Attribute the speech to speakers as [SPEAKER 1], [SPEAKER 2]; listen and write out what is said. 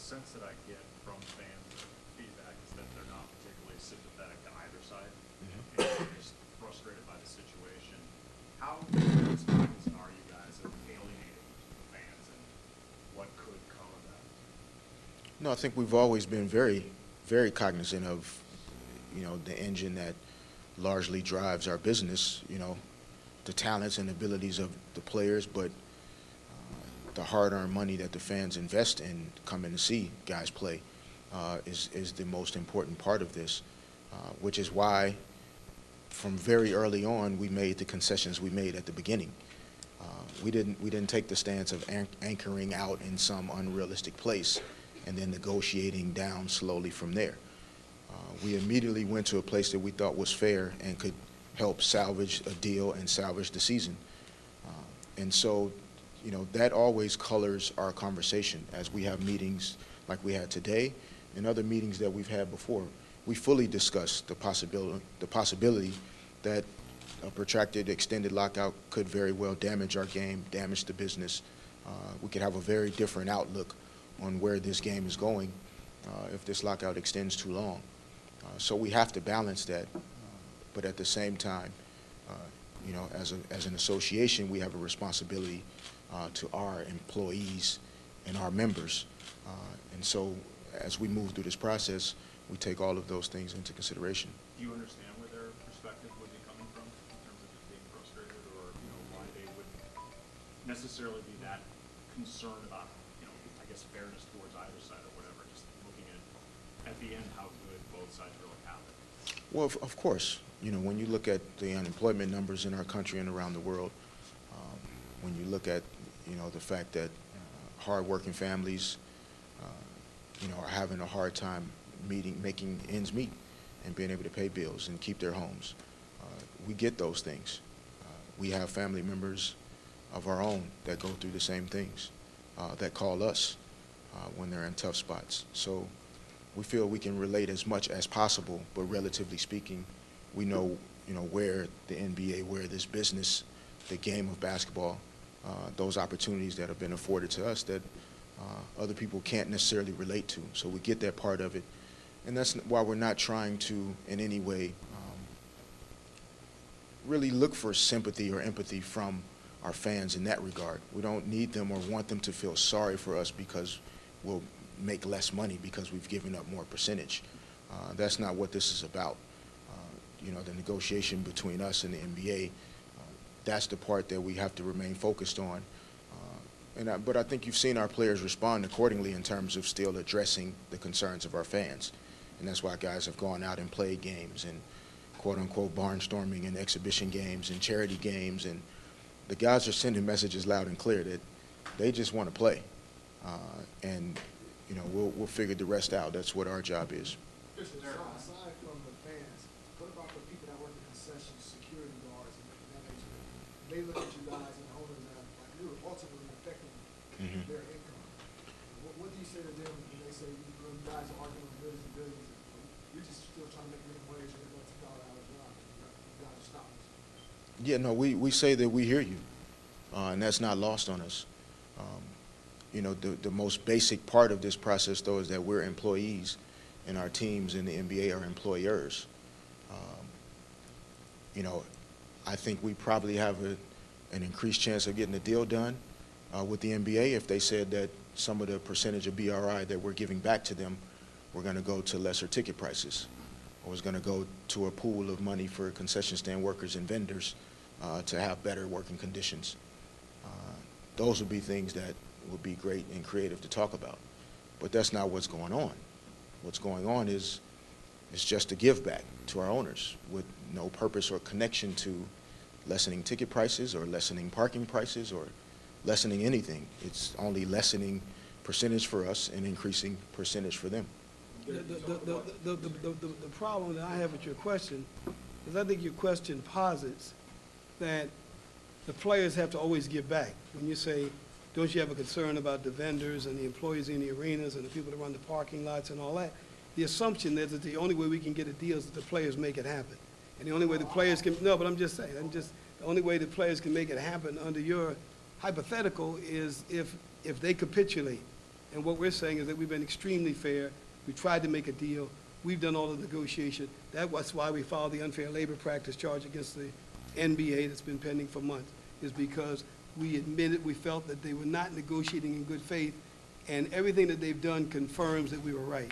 [SPEAKER 1] sense that I get from fans feedback is that they're not particularly sympathetic to either side. And they're just frustrated by the situation. How cognizant are you guys of alienating fans, and what could come of that?
[SPEAKER 2] No, I think we've always been very, very cognizant of, the engine that largely drives our business, the talents and abilities of the players, but the hard-earned money that the fans invest in coming to see guys play is the most important part of this, which is why from very early on we made the concessions we made at the beginning. We didn't take the stance of anchoring out in some unrealistic place and then negotiating down slowly from there. We immediately went to a place that we thought was fair and could help salvage a deal and salvage the season. And so, that always colors our conversation as we have meetings like we had today and other meetings that we've had before. We fully discuss the possibility that a protracted, extended lockout could very well damage our game, damage the business. We could have a very different outlook on where this game is going if this lockout extends too long. So we have to balance that, but at the same time, as an association, we have a responsibility to our employees and our members. And so as we move through this process, we take all of those things into consideration.
[SPEAKER 1] Do you understand where their perspective would be coming from in terms of just being frustrated, or why they wouldn't necessarily be that concerned about I guess fairness towards either side or whatever, just looking at the end how good both sides really have it?
[SPEAKER 2] Well, of course, when you look at the unemployment numbers in our country and around the world, when you look at the fact that hard-working families are having a hard time making ends meet and being able to pay bills and keep their homes, we get those things. We have family members of our own that go through the same things, that call us when they're in tough spots. So we feel we can relate as much as possible, but relatively speaking, we know where the NBA, where this business, the game of basketball, those opportunities that have been afforded to us that other people can't necessarily relate to. So we get that part of it, and that's why we're not trying to in any way really look for sympathy or empathy from our fans in that regard. We don't need them or want them to feel sorry for us because we'll make less money because we've given up more percentage. That's not what this is about. The negotiation between us and the NBA, that's the part that we have to remain focused on. But I think you've seen our players respond accordingly in terms of still addressing the concerns of our fans. And that's why guys have gone out and played games and quote-unquote barnstorming and exhibition games and charity games. And the guys are sending messages loud and clear that they just want to play. And we'll figure the rest out. That's what our job is.
[SPEAKER 3] Aside from the fans, what about the people that work in concessions, security guards, and that nature? They look at you guys and owners and like you're ultimately affecting their income. What do you say to them when they say you guys are arguing billions and billions, and you're just still trying to make minimum wage and a $2 job? You got to stop this.
[SPEAKER 2] Yeah, no, we say that we hear you, and that's not lost on us. The most basic part of this process, though, is that we're employees, and our teams in the NBA are employers. I think we probably have an increased chance of getting a deal done with the NBA if they said that some of the percentage of BRI that we're giving back to them were going to go to lesser ticket prices, or was going to go to a pool of money for concession stand workers and vendors to have better working conditions. Those would be things that would be great and creative to talk about. But that's not what's going on. What's going on is just a give back to our owners with no purpose or connection to lessening ticket prices or lessening parking prices or lessening anything. It's only lessening percentage for us and increasing percentage for them.
[SPEAKER 4] The problem that I have with your question is I think your question posits that the players have to always give back. When you say, don't you have a concern about the vendors and the employees in the arenas and the people that run the parking lots and all that, the assumption is that the only way we can get a deal is that the players make it happen. And the only way the players can, no, but I'm just saying, the only way the players can make it happen under your hypothetical is if they capitulate And what we're saying is that we've been extremely fair. We tried to make a deal. We've done all the negotiation. That's why we filed the unfair labor practice charge against the NBA that's been pending for months, is because we admitted, we felt that they were not negotiating in good faith, and everything that they've done confirms that we were right.